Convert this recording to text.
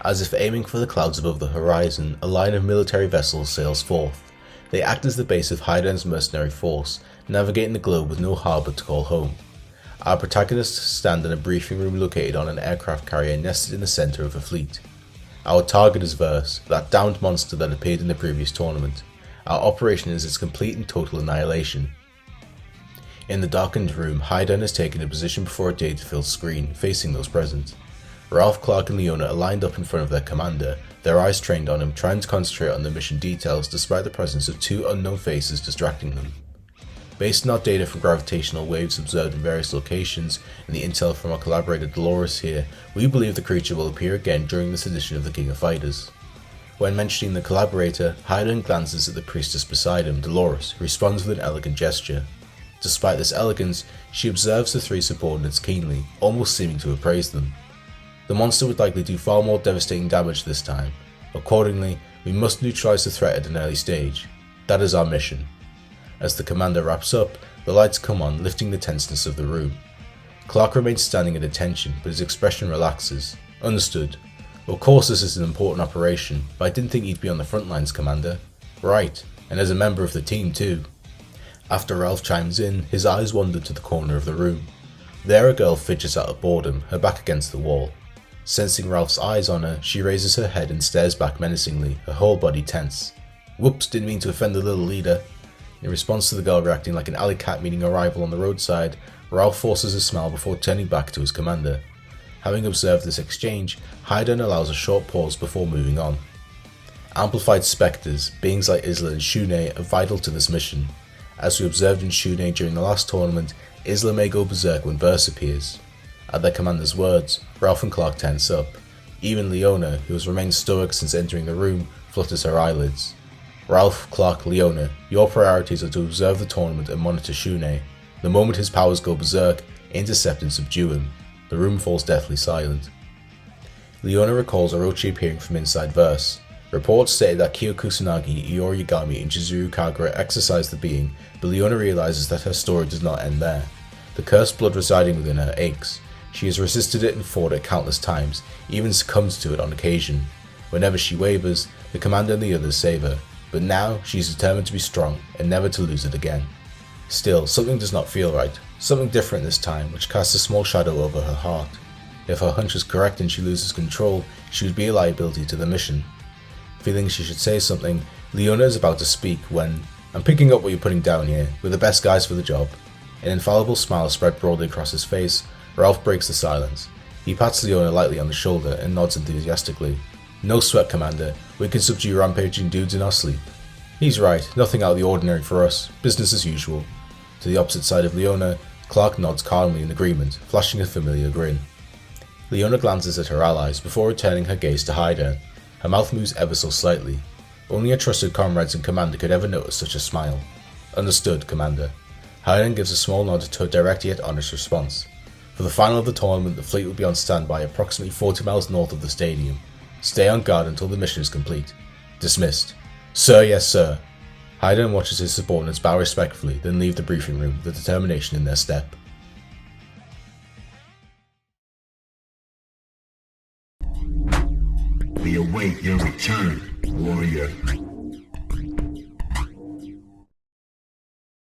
As if aiming for the clouds above the horizon, a line of military vessels sails forth. They act as the base of Haiden's mercenary force, navigating the globe with no harbour to call home. Our protagonists stand in a briefing room located on an aircraft carrier nested in the centre of a fleet. Our target is Verse, that downed monster that appeared in the previous tournament. Our operation is its complete and total annihilation. In the darkened room, Haiden has taken a position before a data-filled screen, facing those present. Ralph, Clark and Leona are lined up in front of their commander, their eyes trained on him, trying to concentrate on the mission details despite the presence of two unknown faces distracting them. Based on our data from gravitational waves observed in various locations and the intel from our collaborator Dolores here, we believe the creature will appear again during this edition of the King of Fighters. When mentioning the collaborator, Haiden glances at the priestess beside him, Dolores, who responds with an elegant gesture. Despite this elegance, she observes the three subordinates keenly, almost seeming to appraise them. The monster would likely do far more devastating damage this time. Accordingly, we must neutralize the threat at an early stage. That is our mission. As the commander wraps up, the lights come on, lifting the tenseness of the room. Clark remains standing at attention, but his expression relaxes. Understood. Of course this is an important operation, but I didn't think you'd be on the front lines, Commander. Right, and as a member of the team too. After Ralph chimes in, his eyes wander to the corner of the room. There a girl fidgets out of boredom, her back against the wall. Sensing Ralph's eyes on her, she raises her head and stares back menacingly, her whole body tense. Whoops, didn't mean to offend the little leader. In response to the girl reacting like an alley cat meeting a rival on the roadside, Ralph forces a smile before turning back to his commander. Having observed this exchange, Haiden allows a short pause before moving on. Amplified spectres, beings like Isla and Shune, are vital to this mission. As we observed in Shune during the last tournament, Isla may go berserk when Verse appears. At their commander's words, Ralph and Clark tense up. Even Leona, who has remained stoic since entering the room, flutters her eyelids. Ralph, Clark, Leona, your priorities are to observe the tournament and monitor Shune. The moment his powers go berserk, intercept and subdue him. The room falls deathly silent. Leona recalls Orochi appearing from inside Verse. Reports stated that Kyo Kusanagi, Iori Yagami and Chizuru Kagura exorcised the being, but Leona realizes that her story does not end there. The cursed blood residing within her aches. She has resisted it and fought it countless times, even succumbed to it on occasion. Whenever she wavers, the commander and the others save her, but now she is determined to be strong and never to lose it again. Still, something does not feel right, something different this time, which casts a small shadow over her heart. If her hunch is correct and she loses control, she would be a liability to the mission. Feeling she should say something, Leona is about to speak when, "I'm picking up what you're putting down here, we're the best guys for the job." An infallible smile spread broadly across his face. Ralph breaks the silence. He pats Leona lightly on the shoulder and nods enthusiastically. "No sweat, Commander, we can subdue rampaging dudes in our sleep." He's right, nothing out of the ordinary for us, business as usual. To the opposite side of Leona, Clark nods calmly in agreement, flashing a familiar grin. Leona glances at her allies before returning her gaze to Haiden. Her mouth moves ever so slightly. Only her trusted comrades and commander could ever notice such a smile. "Understood, Commander." Haiden gives a small nod to a direct yet honest response. For the final of the tournament, the fleet will be on standby approximately 40 miles north of the stadium. Stay on guard until the mission is complete. Dismissed. "Sir, yes sir." Haiden watches his subordinates bow respectfully, then leave the briefing room with determination in their step. We await your return, warrior.